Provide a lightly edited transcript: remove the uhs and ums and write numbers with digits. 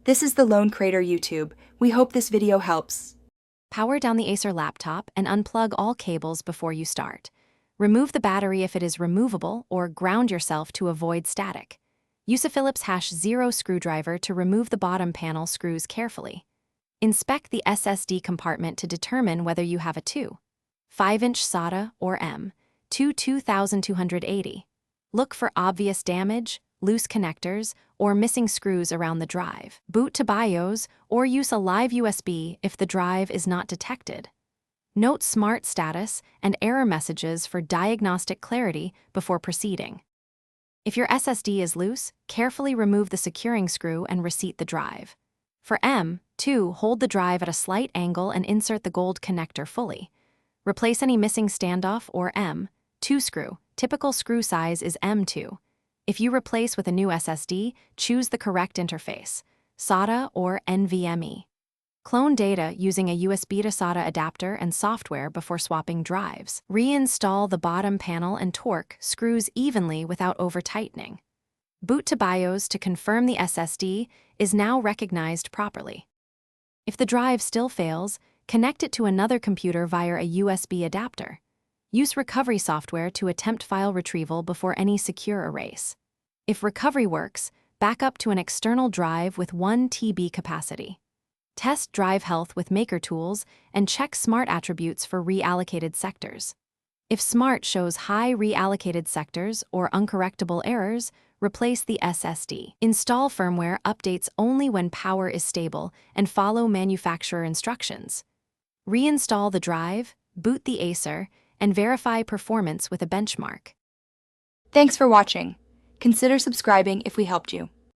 This is the Lone Crater YouTube. We hope this video helps. Power down the Acer laptop and unplug all cables before you start. Remove the battery if it is removable or ground yourself to avoid static. Use a Phillips #0 screwdriver to remove the bottom panel screws carefully. Inspect the SSD compartment to determine whether you have a 2.5-inch SATA or M.2 2280. Look for obvious damage, loose connectors, or missing screws around the drive. Boot to BIOS or use a live USB if the drive is not detected. Note smart status and error messages for diagnostic clarity before proceeding. If your SSD is loose, carefully remove the securing screw and reseat the drive. For M.2, hold the drive at a slight angle and insert the gold connector fully. Replace any missing standoff or M.2 screw. Typical screw size is M.2. If you replace with a new SSD, choose the correct interface, SATA or NVMe. Clone data using a USB to SATA adapter and software before swapping drives. Reinstall the bottom panel and torque screws evenly without over-tightening. Boot to BIOS to confirm the SSD is now recognized properly. If the drive still fails, connect it to another computer via a USB adapter. Use recovery software to attempt file retrieval before any secure erase. If recovery works, back up to an external drive with 1 TB capacity. Test drive health with Maker tools and check SMART attributes for reallocated sectors. If SMART shows high reallocated sectors or uncorrectable errors, replace the SSD. Install firmware updates only when power is stable and follow manufacturer instructions. Reinstall the drive, boot the Acer, and verify performance with a benchmark. Thanks for watching. Consider subscribing if we helped you.